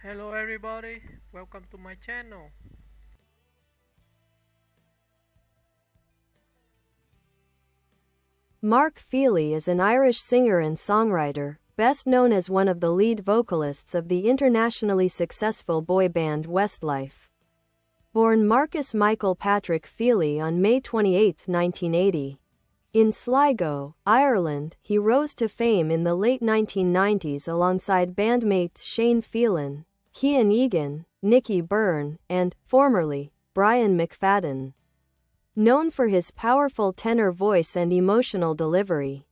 Hello everybody, welcome to my channel. Mark Feehily is an Irish singer and songwriter, best known as one of the lead vocalists of the internationally successful boy band Westlife. Born Markus Michael Patrick Feehily on May 28, 1980. In Sligo, Ireland, he rose to fame in the late 1990s alongside bandmates Shane Filan, Kian Egan, Nicky Byrne, and, formerly, Brian McFadden. Known for his powerful tenor voice and emotional delivery,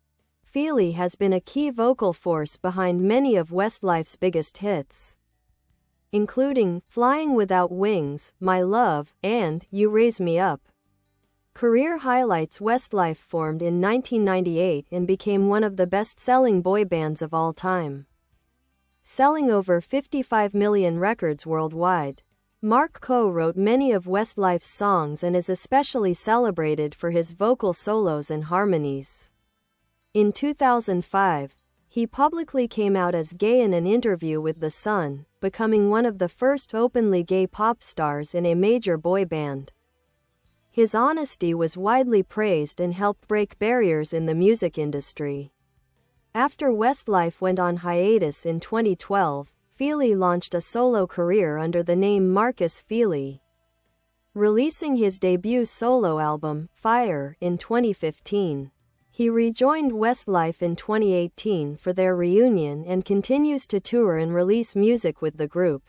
Feehily has been a key vocal force behind many of Westlife's biggest hits, including Flying Without Wings, My Love, and You Raise Me Up. Career highlights: Westlife formed in 1998 and became one of the best-selling boy bands of all time, selling over 55 million records worldwide. Mark co-wrote many of Westlife's songs and is especially celebrated for his vocal solos and harmonies. In 2005, he publicly came out as gay in an interview with The Sun, becoming one of the first openly gay pop stars in a major boy band. His honesty was widely praised and helped break barriers in the music industry. After Westlife went on hiatus in 2012, Feehily launched a solo career under the name Markus Feehily, releasing his debut solo album, Fire, in 2015. He rejoined Westlife in 2018 for their reunion and continues to tour and release music with the group.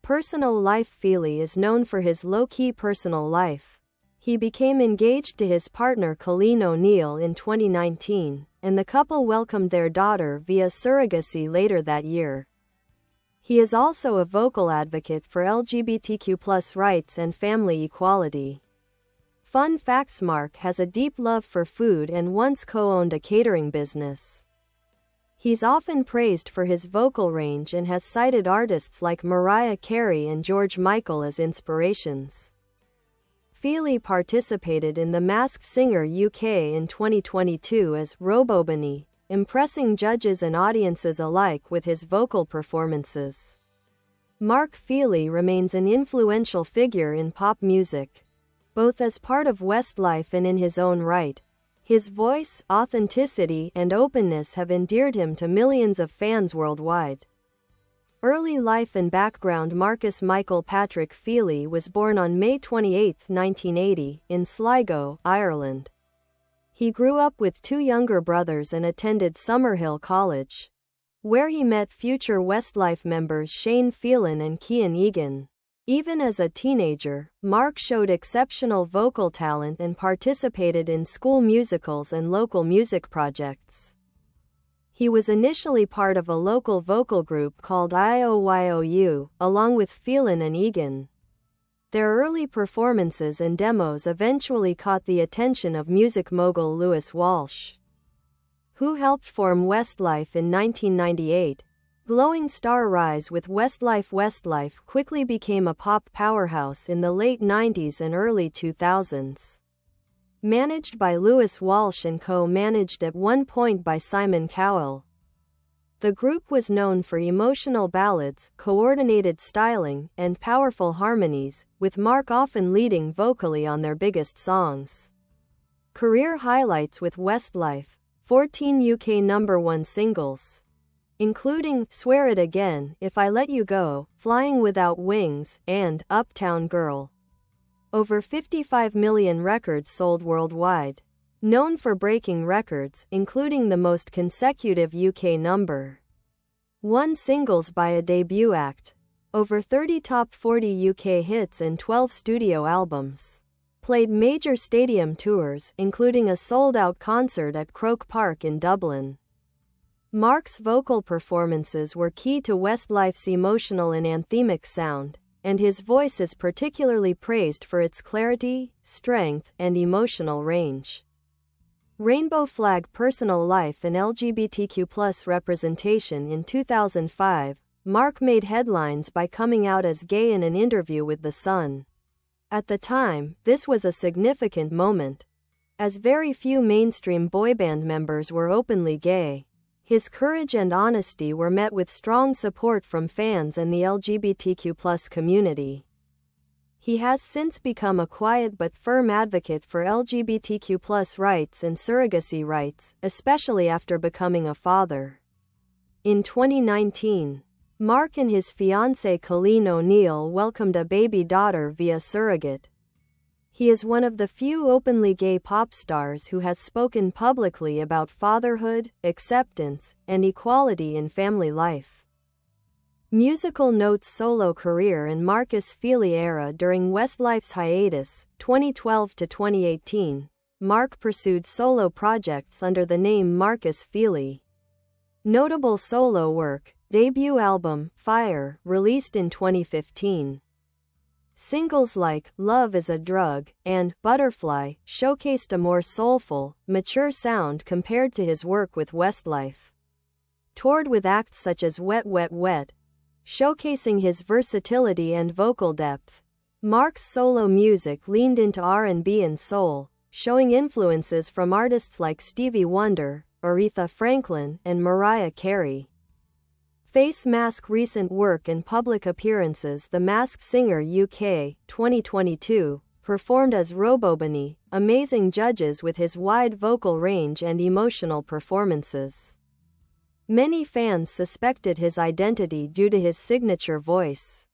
Personal life: Feehily is known for his low-key personal life. He became engaged to his partner Colleen O'Neill in 2019, and the couple welcomed their daughter via surrogacy later that year. He is also a vocal advocate for LGBTQ+ rights and family equality. Fun facts: Mark has a deep love for food and once co-owned a catering business. He's often praised for his vocal range and has cited artists like Mariah Carey and George Michael as inspirations. Feehily participated in The Masked Singer UK in 2022 as Robobunny, impressing judges and audiences alike with his vocal performances. Mark Feehily remains an influential figure in pop music, both as part of Westlife and in his own right. His voice, authenticity, and openness have endeared him to millions of fans worldwide. Early life and background: Markus Michael Patrick Feehily was born on May 28, 1980, in Sligo, Ireland. He grew up with two younger brothers and attended Summerhill College, where he met future Westlife members Shane Filan and Kian Egan. Even as a teenager, Mark showed exceptional vocal talent and participated in school musicals and local music projects. He was initially part of a local vocal group called IOYOU, along with Filan and Egan. Their early performances and demos eventually caught the attention of music mogul Lewis Walsh, who helped form Westlife in 1998. Glowing star rise with Westlife: Westlife quickly became a pop powerhouse in the late 90s and early 2000s. Managed by Lewis Walsh and co-managed at one point by Simon Cowell, the group was known for emotional ballads, coordinated styling, and powerful harmonies, with Mark often leading vocally on their biggest songs. Career highlights with Westlife: 14 UK #1 singles, including Swear It Again, If I Let You Go, Flying Without Wings, and Uptown Girl. Over 55 million records sold worldwide. Known for breaking records, including the most consecutive UK #1 singles by a debut act, over 30 top 40 UK hits and 12 studio albums. Played major stadium tours, including a sold-out concert at Croke Park in Dublin. Mark's vocal performances were key to Westlife's emotional and anthemic sound, and his voice is particularly praised for its clarity, strength, and emotional range. Rainbow flag: personal life and LGBTQ+ representation. In 2005, Mark made headlines by coming out as gay in an interview with The Sun. At the time, this was a significant moment, as very few mainstream boy band members were openly gay. His courage and honesty were met with strong support from fans and the LGBTQ+ community. He has since become a quiet but firm advocate for LGBTQ+ rights and surrogacy rights, especially after becoming a father. In 2019, Mark and his fiancée Colleen O'Neill welcomed a baby daughter via surrogate. He is one of the few openly gay pop stars who has spoken publicly about fatherhood, acceptance, and equality in family life. Musical notes: solo career and Markus Feehily era. During Westlife's hiatus, 2012 to 2018, Mark pursued solo projects under the name Markus Feehily. Notable solo work: debut album, Fire, released in 2015. Singles like Love is a Drug and Butterfly showcased a more soulful, mature sound compared to his work with Westlife. Toured with acts such as Wet Wet Wet, showcasing his versatility and vocal depth. Mark's solo music leaned into R&B and soul, showing influences from artists like Stevie Wonder, Aretha Franklin, and Mariah Carey. Face Mask: recent work and public appearances. The Masked Singer UK, 2022, performed as Robobony, amazing judges with his wide vocal range and emotional performances. Many fans suspected his identity due to his signature voice.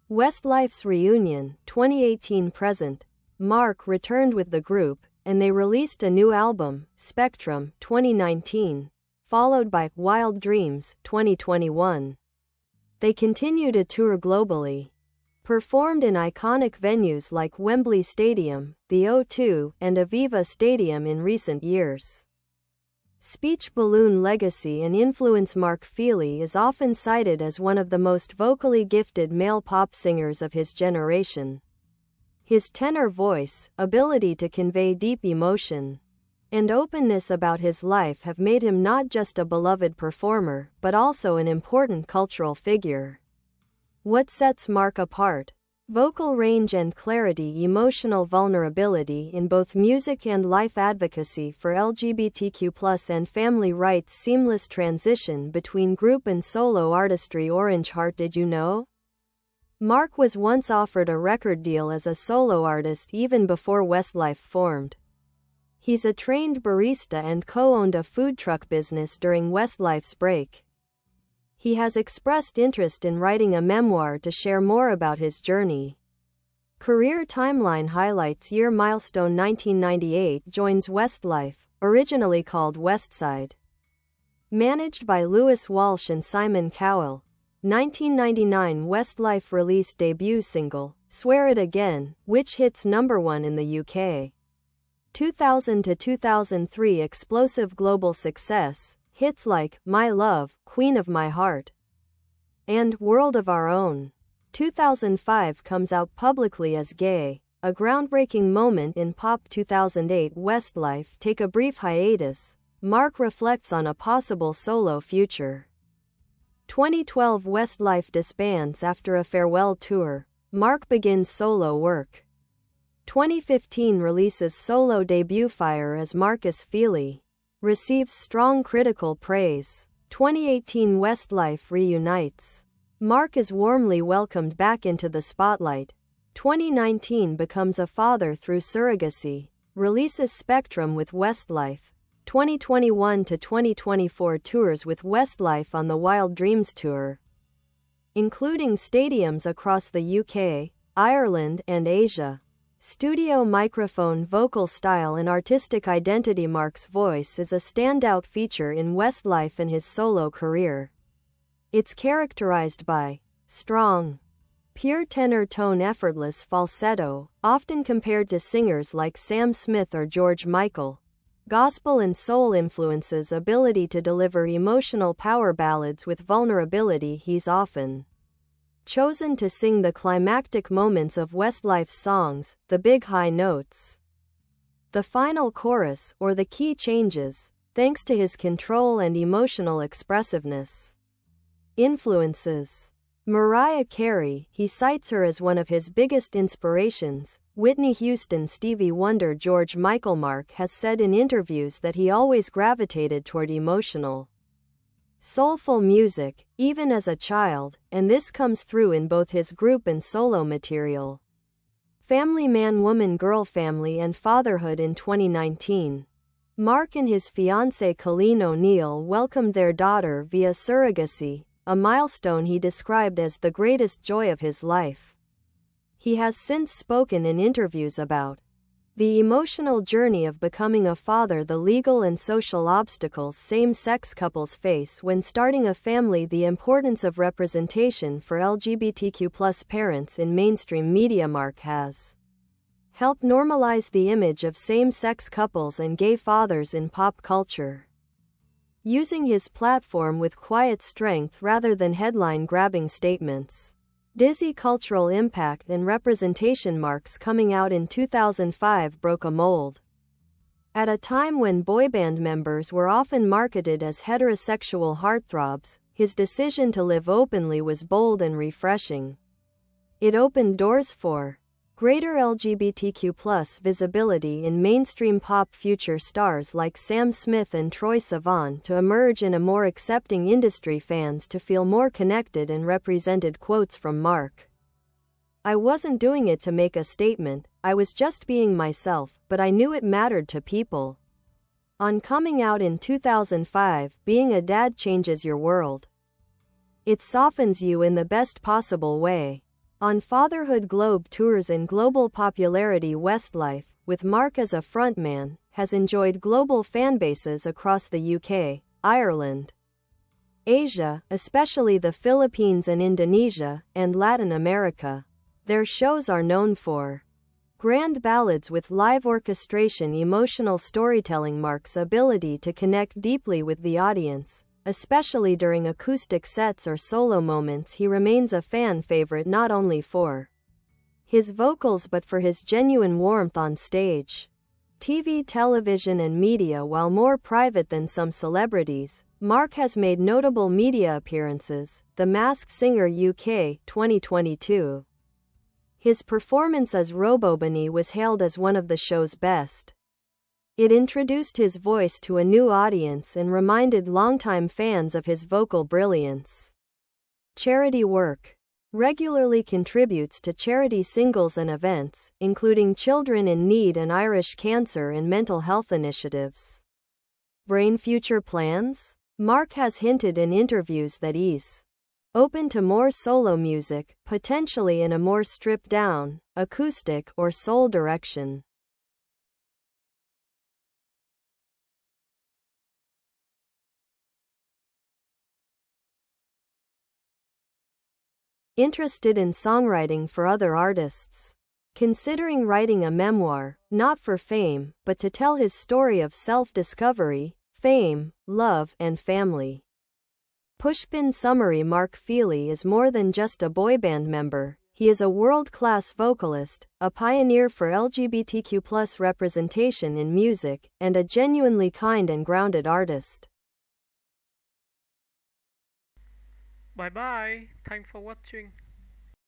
Westlife's reunion, 2018-present. Mark returned with the group, and they released a new album, Spectrum, 2019, followed by Wild Dreams, 2021. They continue to tour globally. Performed in iconic venues like Wembley Stadium, the O2, and Aviva Stadium in recent years. Speech balloon legacy and influence: Mark Feehily is often cited as one of the most vocally gifted male pop singers of his generation. His tenor voice, ability to convey deep emotion, and openness about his life have made him not just a beloved performer, but also an important cultural figure. What sets Mark apart? Vocal range and clarity, emotional vulnerability in both music and life, advocacy for LGBTQ+ and family rights, seamless transition between group and solo artistry. Orange Heart: did you know? Mark was once offered a record deal as a solo artist even before Westlife formed. He's a trained barista and co-owned a food truck business during Westlife's break. He has expressed interest in writing a memoir to share more about his journey. Career timeline highlights: year milestone 1998, joins Westlife, originally called Westside. Managed by Lewis Walsh and Simon Cowell. 1999 Westlife released debut single, Swear It Again, which hits #1 in the UK. 2000 to 2003 explosive global success. Hits like My Love, Queen of My Heart, and World of Our Own. 2005 comes out publicly as gay, a groundbreaking moment in pop. 2008 Westlife take a brief hiatus. Mark reflects on a possible solo future. 2012 Westlife disbands after a farewell tour. Mark begins solo work. 2015 releases solo debut Fire as Markus Feehily. Receives strong critical praise. 2018 Westlife reunites. Mark is warmly welcomed back into the spotlight. 2019 becomes a father through surrogacy. Releases Spectrum with Westlife. 2021 to 2024 tours with Westlife on the Wild Dreams Tour, including stadiums across the UK, Ireland, and Asia. Studio microphone: vocal style and artistic identity. Mark's voice is a standout feature in Westlife and his solo career. It's characterized by strong, pure tenor tone, effortless falsetto, often compared to singers like Sam Smith or George Michael. Gospel and soul influences, ability to deliver emotional power ballads with vulnerability. He's often chosen to sing the climactic moments of Westlife's songs, the big high notes, the final chorus, or the key changes, thanks to his control and emotional expressiveness. Influences: Mariah Carey, he cites her as one of his biggest inspirations. Whitney Houston, Stevie Wonder, George Michael. Mark has said in interviews that he always gravitated toward emotional, soulful music, even as a child, and this comes through in both his group and solo material. Family Man, Woman, Girl, Family and Fatherhood. In 2019, Mark and his fiancée Colleen O'Neill welcomed their daughter via surrogacy, a milestone he described as the greatest joy of his life. He has since spoken in interviews about the emotional journey of becoming a father, the legal and social obstacles same-sex couples face when starting a family, the importance of representation for LGBTQ+ parents in mainstream media. Mark has helped normalize the image of same-sex couples and gay fathers in pop culture, using his platform with quiet strength rather than headline-grabbing statements. Dizzy cultural impact and representation. Mark's coming out in 2005 broke a mold. At a time when boy band members were often marketed as heterosexual heartthrobs, his decision to live openly was bold and refreshing. It opened doors for greater LGBTQ+ visibility in mainstream pop. Future stars like Sam Smith and Troye Sivan to emerge in a more accepting industry, fans to feel more connected and represented. Quotes from Mark: "I wasn't doing it to make a statement, I was just being myself, but I knew it mattered to people." On coming out in 2005, being a dad changes your world. It softens you in the best possible way. On Fatherhood, Globe tours and global popularity. Westlife, with Mark as a frontman, has enjoyed global fanbases across the UK, Ireland, Asia, especially the Philippines and Indonesia, and Latin America. Their shows are known for grand ballads with live orchestration, emotional storytelling. Mark's ability to connect deeply with the audience, especially during acoustic sets or solo moments. He remains a fan favorite not only for his vocals but for his genuine warmth on stage, TV, television and media. While more private than some celebrities, Mark has made notable media appearances. The Masked Singer UK 2022. His performance as Robobunny was hailed as one of the show's best. It introduced his voice to a new audience and reminded longtime fans of his vocal brilliance. Charity work. Regularly contributes to charity singles and events, including Children in Need and Irish cancer and mental health initiatives. Brain future plans? Mark has hinted in interviews that he's open to more solo music, potentially in a more stripped-down, acoustic or soul direction. Interested in songwriting for other artists. Considering writing a memoir, not for fame, but to tell his story of self-discovery, fame, love, and family. Pushpin summary: Mark Feehily is more than just a boy band member. He is a world-class vocalist, a pioneer for LGBTQ+ representation in music, and a genuinely kind and grounded artist. Bye bye. Thanks for watching.